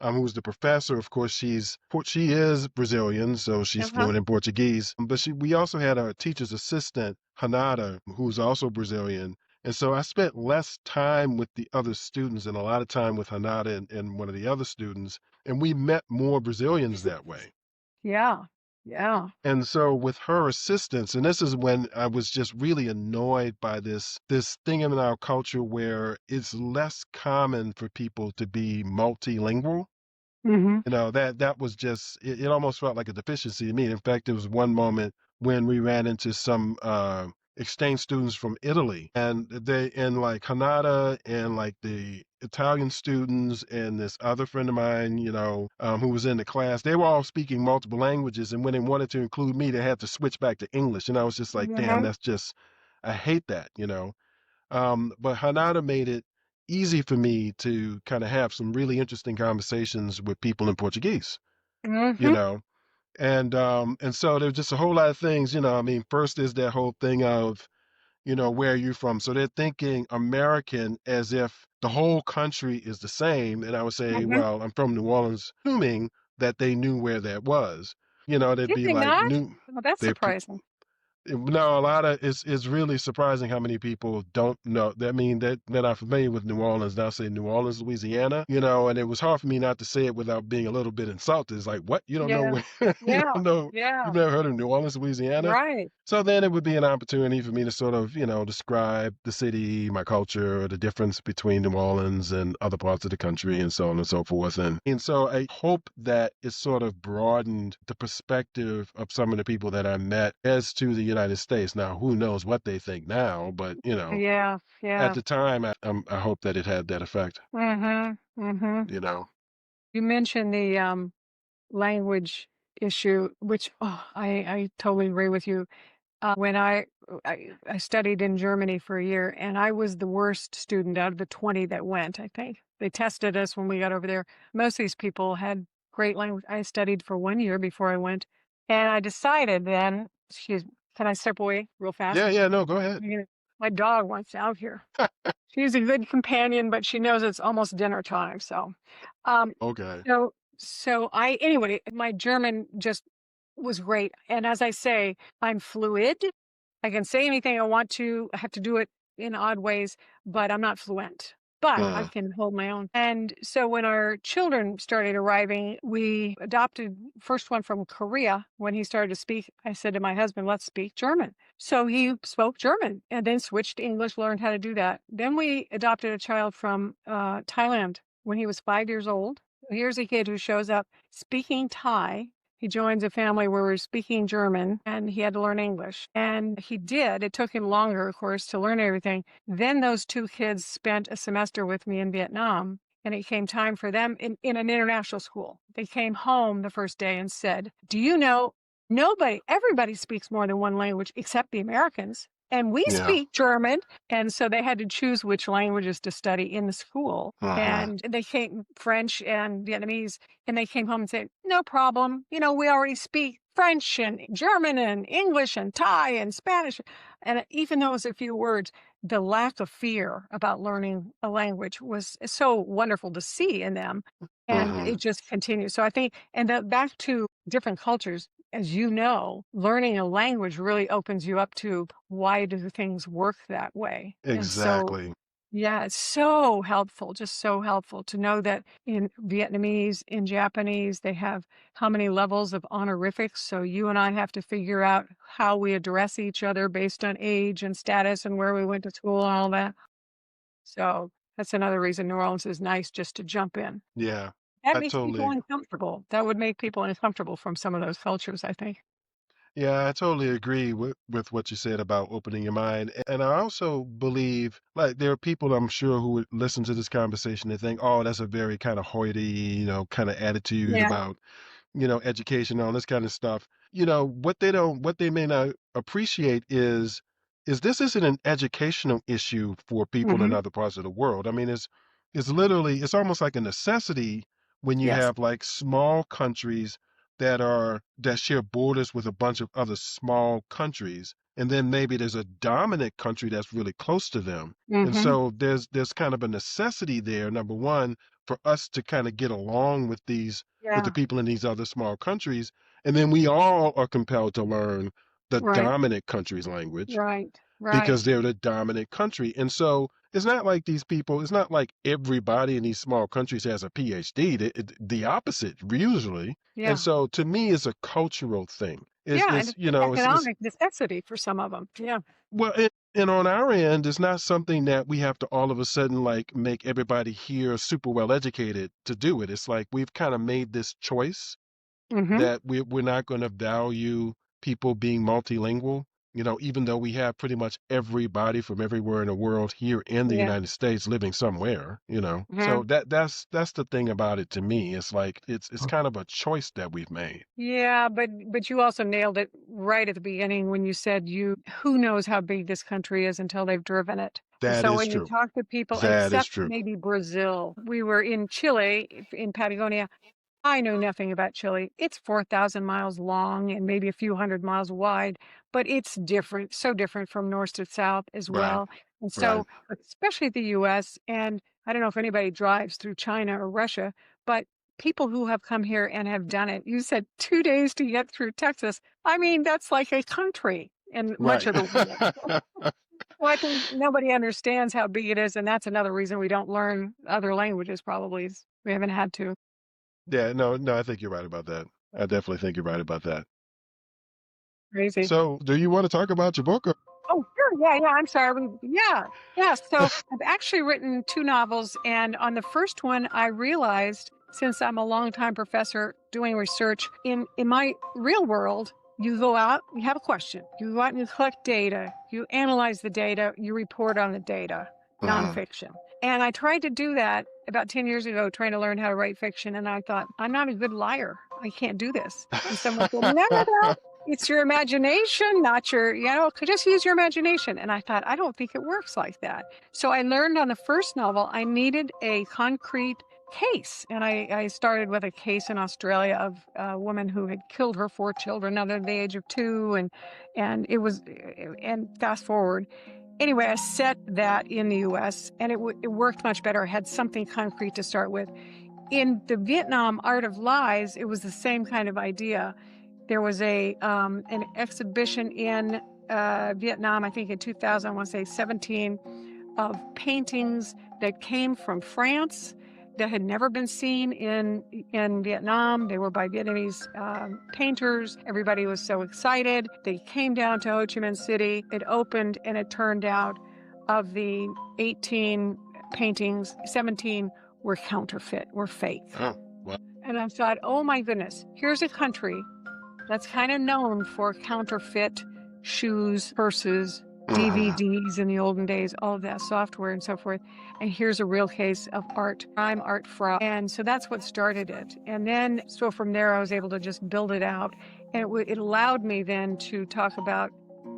who was the professor. Of course, she is Brazilian, so she's Uh-huh. fluent in Portuguese. But we also had our teacher's assistant, Hanada, who's also Brazilian. And so I spent less time with the other students and a lot of time with Hanada and one of the other students, and we met more Brazilians that way. Yeah. Yeah. And so with her assistance, and this is when I was just really annoyed by this thing in our culture where it's less common for people to be multilingual. Mhm. That was just it almost felt like a deficiency to me. In fact, there was one moment when we ran into some exchange students from Italy, and they and like Canada and like the Italian students and this other friend of mine, who was in the class, they were all speaking multiple languages, and when they wanted to include me, they had to switch back to English, and I was just like, damn, Mhm. that's just I hate that. But Hanada made it easy for me to kind of have some really interesting conversations with people in Portuguese, you Mhm. know. And so there's just a whole lot of things, I mean, first is that whole thing of, where are you from? So they're thinking American as if the whole country is the same. And I would say, Mhm. well, I'm from New Orleans, assuming that they knew where that was. They'd Did be they like, not? new, Well, that's they surprising. no, a lot of it's really surprising how many people don't know. I mean, they're not familiar with New Orleans. Now say New Orleans, Louisiana, and it was hard for me not to say it without being a little bit insulted. It's like, what? You don't know Yeah. where? You Yeah. don't know? Yeah. You've never heard of New Orleans, Louisiana? Right. So then it would be an opportunity for me to sort of, describe the city, my culture, the difference between New Orleans and other parts of the country, and so on and so forth. And so I hope that it sort of broadened the perspective of some of the people that I met as to the United States. Now, who knows what they think now, but, Yeah. at Yeah. the time, I hope that it had that effect, Mhm. Mhm. you know. You mentioned the language issue, which I totally agree with you. When I studied in Germany for a year, and I was the worst student out of the 20 that went. I think they tested us when we got over there. Most of these people had great language. I studied for 1 year before I went, and I decided then. Excuse me, can I step away real fast? Yeah, yeah, no, go ahead. My dog wants out here. She's a good companion, but she knows it's almost dinner time. So, um, Okay. so I anyway, my German just was great. And as I say, I'm fluid. I can say anything I want to. I have to do it in odd ways, but I'm not fluent. But I Uh, can hold my own. And so when our children started arriving, we adopted first one from Korea. When he started to speak, I said to my husband, let's speak German. So he spoke German and then switched to English, learned how to do that. Then we adopted a child from Thailand when he was 5 years old. Here's a kid who shows up speaking Thai. He joins a family where we're speaking German and he had to learn English. And he did. It took him longer, of course, to learn everything. Then those two kids spent a semester with me in Vietnam. And it came time for them in an international school. They came home the first day and said, do you know, everybody speaks more than one language except the Americans. And we yeah. speak German. And so they had to choose which languages to study in the school. Uh-huh. And they came French and Vietnamese. And they came home and said, no problem. We already speak French and German and English and Thai and Spanish. And even though it was a few words, the lack of fear about learning a language was so wonderful to see in them. And Hmm. it just continues. So I think, and back to different cultures, as you know, learning a language really opens you up to why do things work that way. And so, Exactly. yeah, it's so helpful, just so helpful to know that in Vietnamese, in Japanese, they have how many levels of honorifics. So you and I have to figure out how we address each other based on age and status and where we went to school and all that. So that's another reason New Orleans is nice just to jump in. Yeah. That I makes people totally uncomfortable. That would make people uncomfortable from some of those cultures, I think. Yeah, I totally agree with what you said about opening your mind. And I also believe, like, there are people I'm sure who would listen to this conversation and think, oh, that's a very kind of hoity, kind of attitude Yeah. about, education, all this kind of stuff. What they may not appreciate is this isn't an educational issue for people in Mhm. other parts of the world. I mean, it's literally, it's almost like a necessity when you Yes. have like small countries that share borders with a bunch of other small countries. And then maybe there's a dominant country that's really close to them. And Mhm. so there's kind of a necessity there, number one, for us to kind of get along with the Yeah. people in these other small countries. And then we all are compelled to learn the Right. dominant country's language Right. Right. because they're the dominant country. And so it's not like it's not like everybody in these small countries has a PhD. The opposite, usually. And Yeah. so to me, it's a cultural thing. Yeah, and It's, it's an it's economic necessity for some of them. Yeah. well, and on our end, it's not something that we have to all of a sudden like make everybody here super well educated to do it. It's like we've kind of made this choice Mhm. that we're not going to value people being multilingual, even though we have pretty much everybody from everywhere in the world here in the Yeah. United States living somewhere. So Mhm. that's the thing about it to me. It's like it's kind of a choice that we've made. Yeah, but you also nailed it right at the beginning when you said who knows how big this country is until they've driven it. And That so is when you true. talk to people, That is except true. maybe Brazil, we were in Chile, in Patagonia. I know nothing about Chile. It's 4,000 miles long and maybe a few hundred miles wide, but it's different, so different from north to south as Right. well. And Right. so, especially the US, and I don't know if anybody drives through China or Russia, but people who have come here and have done it, you said 2 days to get through Texas. I mean, that's like a country in much Right. of the world. Well, I think nobody understands how big it is, and that's another reason we don't learn other languages, probably, is we haven't had to. Yeah, no, no, I think you're right about that. I definitely think you're right about that. Crazy. So, do you want to talk about your book? Oh, sure. Yeah, yeah. I'm sorry. Yeah, yeah. So I've actually written two novels, and on the first one, I realized since I'm a longtime professor doing research in my real world, you go out, you have a question, you go out and you collect data, you analyze the data, you report on the data, Uh-huh. nonfiction. And I tried to do that about 10 years ago, trying to learn how to write fiction, and I thought I'm not a good liar. I can't do this. And someone said, no, no, no. It's your imagination, not just use your imagination. And I thought, I don't think it works like that. So I learned on the first novel, I needed a concrete case. And I started with a case in Australia of a woman who had killed her four children under the age of two. And it was, and fast forward. Anyway, I set that in the US and it worked much better. I had something concrete to start with. In the Vietnam Art of Lies, it was the same kind of idea. There was an exhibition in Vietnam, I think in 2000, I want to say 17, of paintings that came from France that had never been seen in Vietnam. They were by Vietnamese painters. Everybody was so excited. They came down to Ho Chi Minh City. It opened, and it turned out of the 18 paintings, 17 were counterfeit, were fake. Oh, well, And I thought, oh my goodness, here's a country that's kind of known for counterfeit shoes, purses, mhm. DVDs in the olden days, all of that software and so forth. And here's a real case of art crime, art fraud. And so that's what started it. And then, so from there, I was able to just build it out. And it allowed me then to talk about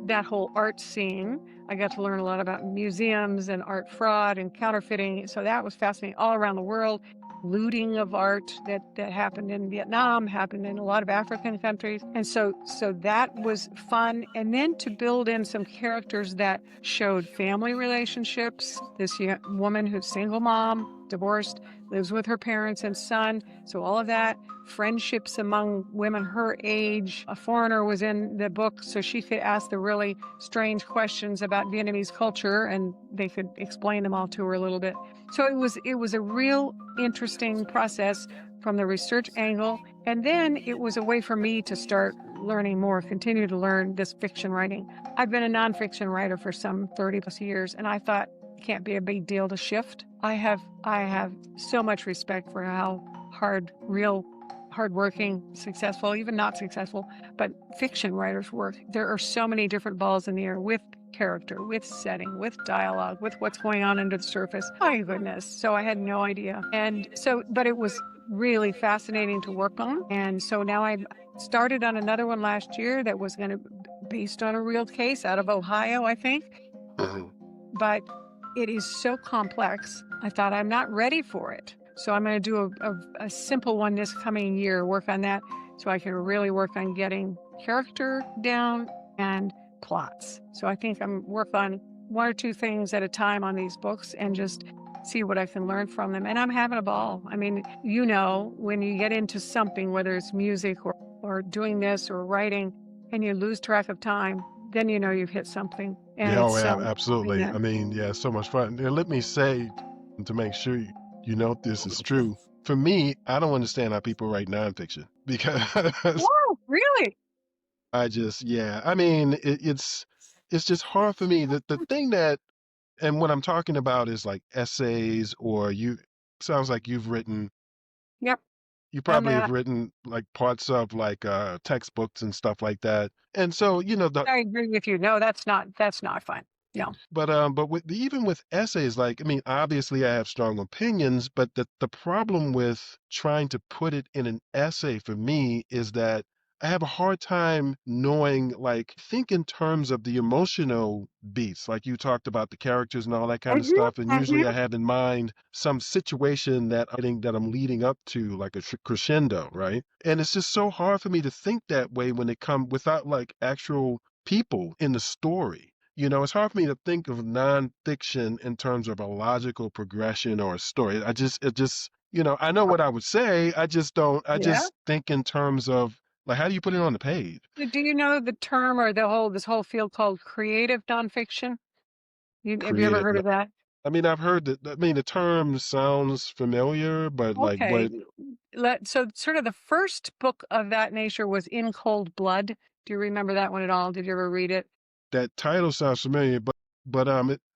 that whole art scene. I got to learn a lot about museums and art fraud and counterfeiting. So that was fascinating all around the world. Looting of art that happened in Vietnam, happened in a lot of African countries. And so that was fun. And then to build in some characters that showed family relationships. This woman who's single mom, divorced, lives with her parents and son. So all of that, friendships among women her age. A foreigner was in the book, so she could ask the really strange questions about Vietnamese culture, and they could explain them all to her a little bit. So it was a real interesting process from the research angle. And then it was a way for me to start learning more, continue to learn this fiction writing. I've been a nonfiction writer for some 30 plus years, and I thought it can't be a big deal to shift. I have so much respect for how hardworking, successful, even not successful, but fiction writers work. There are so many different balls in the air with character, with setting, with dialogue, with what's going on under the surface. My goodness. So I had no idea. And so, but it was really fascinating to work on. And so now I started on another one last year that was going to based on a real case out of Ohio, I think. Mhm. But it is so complex. I thought I'm not ready for it. So I'm going to do a simple one this coming year, work on that so I can really work on getting character down and plots. So I think I'm work on one or two things at a time on these books and just see what I can learn from them. And I'm having a ball. I mean, when you get into something, whether it's music or doing this or writing, and you lose track of time, then you know you've hit something. And Yeah, oh, it's absolutely. yeah. I mean, yeah, so much fun. And let me say, to make sure you know this is true. For me, I don't understand how people write nonfiction because Whoa, really? yeah, I mean, it's just hard for me. The thing that, and what I'm talking about is like essays, or sounds like Yep, you done probably have that. written like parts of like textbooks and stuff like that. And so, the I agree with you. No, that's not fun. No. but even with essays, like, I mean, obviously I have strong opinions, but the problem with trying to put it in an essay for me is that I have a hard time knowing, like, think in terms of the emotional beats. Like you talked about the characters and all that kind of Mhm, stuff. And usually I mhm. have in mind some situation that I'm leading up to, like a crescendo, right? And it's just so hard for me to think that way when it comes without like actual people in the story. It's hard for me to think of nonfiction in terms of a logical progression or a story. I know what I would say. I Yeah. just think in terms of like, how do you put it on the page? Do you know the term or this whole field called creative nonfiction? Have you ever Creative. heard of that? I mean, I've heard that, I mean, the term sounds familiar, but like Okay. what So sort of the first book of that nature was In Cold Blood. Do you remember that one at all? Did you ever read it? that title sounds familiar,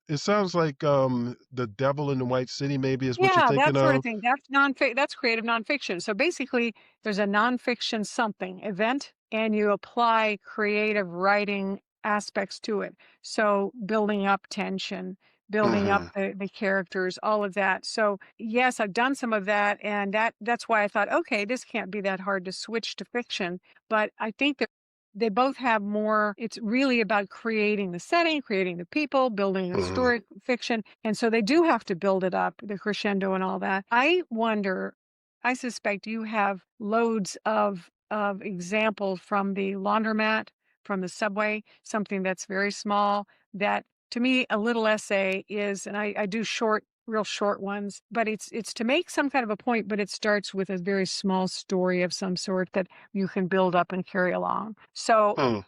it sounds like The Devil in the White City maybe is what you're Yeah, thinking that sort of of. thing. That's creative nonfiction. So basically, there's a nonfiction something event, and you apply creative writing aspects to it. So building up tension, building up Hmm. the characters, all of that. So yes, I've done some of that, and that's why I thought, okay, this can't be that hard to switch to fiction. But I think that they both have more. It's really about creating the setting, creating the people, building a Hmm. story, fiction. And so they do have to build it up, the crescendo and all that. I wonder, I suspect you have loads of examples from the laundromat, from the subway, something that's very small, that to me, a little essay is, and I do short real short ones, but it's to make some kind of a point, but it starts with a very small story of some sort that you can build up and carry along. So Hmm.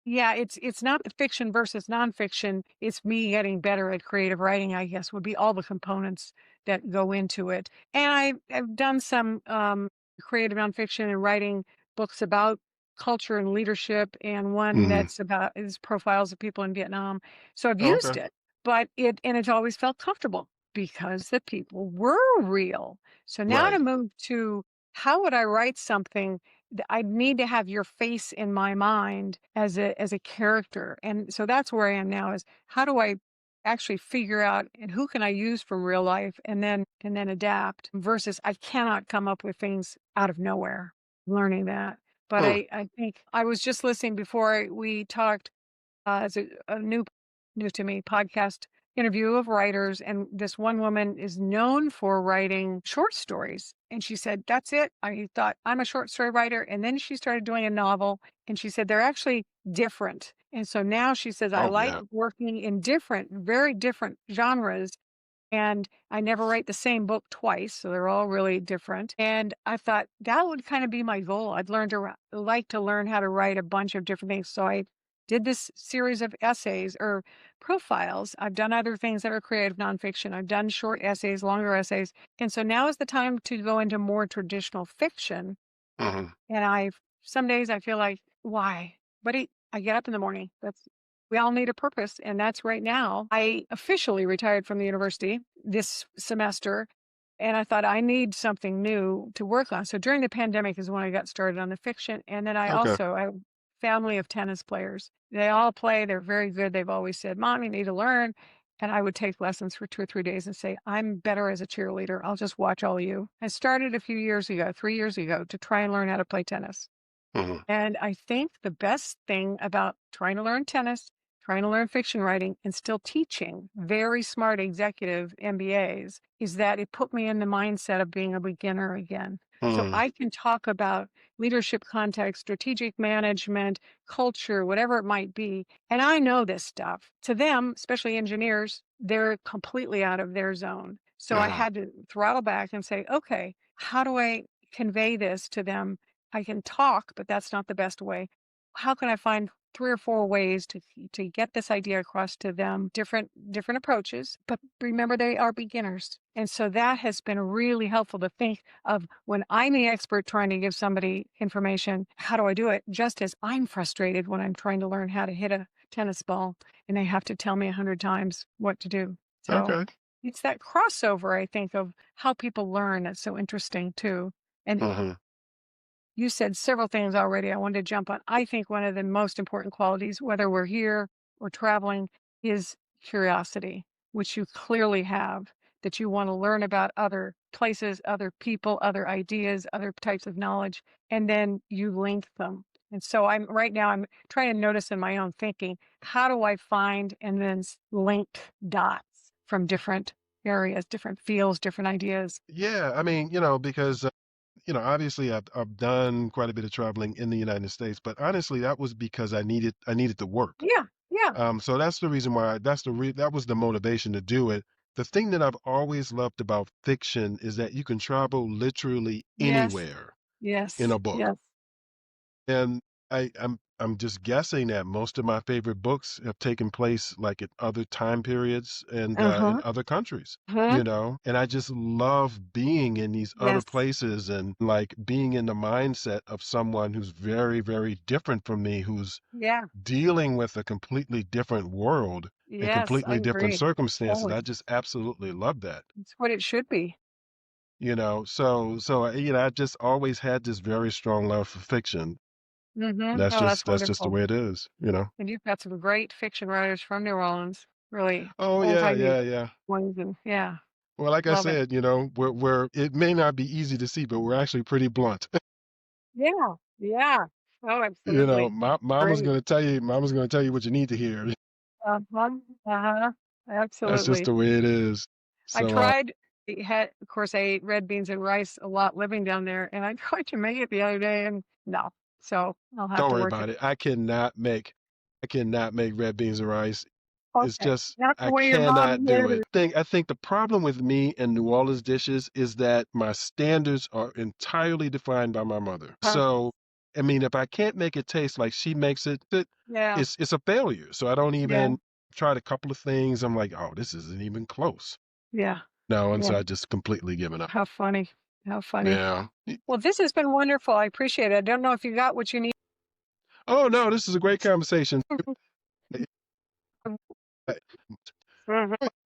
yeah, it's not the fiction versus nonfiction. It's me getting better at creative writing, I guess, would be all the components that go into it. And I've done some creative nonfiction and writing books about culture and leadership, and one Hmm. that's about is profiles of people in Vietnam. So I've Oh, used okay. it, but it's always felt comfortable because the people were real. So now to Right. move to how would I write something I need to have your face in my mind as a character. And so that's where I am now is how do I actually figure out and who can I use from real life and then adapt versus I cannot come up with things out of nowhere. Learning that. But Hmm. I think I was just listening before we talked it's a new to me podcast interview of writers, and this one woman is known for writing short stories. And she said, "That's it." I thought I'm a short story writer, and then she started doing a novel, and she said they're actually different. And so now she says I Oh, like yeah. working in different, very different genres and I never write the same book twice, so they're all really different. And I thought that would kind of be my goal. I'd like to learn how to write a bunch of different things. So I did this series of essays or profiles. I've done other things that are creative nonfiction. I've done short essays, longer essays. And so now is the time to go into more traditional fiction Hmm. and some days I feel like, why? But I get up in the morning. We all need a purpose. And that's right now. I officially retired from the university this semester. And I thought I need something new to work on. So during the pandemic is when I got started on the fiction. And then Okay. I have a family of tennis players. They all play. They're very good. They've always said, Mom, you need to learn. And I would take lessons for 2 or 3 days and say, I'm better as a cheerleader. I'll just watch all you. I started a few years ago, 3 years ago, to try and learn how to play tennis. Hmm. And I think the best thing about trying to learn tennis, trying to learn fiction writing, and still teaching very smart executive MBAs is that it put me in the mindset of being a beginner again. So Hmm. I can talk about leadership context, strategic management, culture, whatever it might be. And I know this stuff. To them, especially engineers, they're completely out of their zone. So I Hmm. had to throttle back and say, okay, how do I convey this to them? I can talk, but that's not the best way. How can I find 3 or 4 ways to get this idea across to them? Different approaches, but remember they are beginners. And so that has been really helpful to think of when I'm the expert trying to give somebody information, how do I do it? Just as I'm frustrated when I'm trying to learn how to hit a tennis ball and they have to tell me 100 times what to do. So Okay. it's that crossover, I think, of how people learn that's so interesting too. And Hmm. you said several things already I wanted to jump on. I think one of the most important qualities, whether we're here or traveling, is curiosity, which you clearly have, that you want to learn about other places, other people, other ideas, other types of knowledge, and then you link them. And so I'm trying to notice in my own thinking, how do I find and then link dots from different areas, different fields, different ideas? Yeah. I mean, because obviously I've done quite a bit of traveling in the United States, but honestly, that was because I needed to work. Yeah, yeah, So that's the reason why that was the motivation to do it. The thing that I've always loved about fiction is that you can travel literally yes, anywhere in yes, a book. yes. And I'm just guessing that most of my favorite books have taken place like at other time periods and in Uh-huh. other countries, Huh? and I just love being in these other Yes. places and like being in the mindset of someone who's very, very different from me, who's Yeah. dealing with a completely different world and Yes, I completely different agree. circumstances. I Totally. just absolutely love that. It's what it should be. I've just always had this very strong love for fiction. Mhm. Oh, that's That's just the wonderful. way it is. And you've got some great fiction writers from New Orleans, really Oh yeah, old-timey yeah, yeah. ones, and yeah, Well, like I love it. said, we're it may not be easy to see, but we're actually pretty blunt. Yeah, yeah. Oh, absolutely. Great. Mama's gonna tell you what you need to hear. Uh-huh, uh-huh. That's just Absolutely. the way it is. I So tried of course, I ate red beans and rice a lot living down there, and I tried to make it the other day, and no. So, I'll have don't to worry work about it. it. I cannot make red beans and rice. It's Okay. just Not the I way your mom cannot do did it. it. I think the problem with me and New Orleans dishes is that my standards are entirely defined by my mother. Huh. So, I mean, if I can't make it taste like she makes it, Yeah. it's a failure. So I don't Yeah. even tried a couple of things. I'm like, oh, this isn't even close. Yeah. No, and Yeah. so I just completely given up. How funny. How funny. Yeah. Well, this has been wonderful. I appreciate it. I don't know if you got what you need. Oh no, this is a great conversation. Mhm.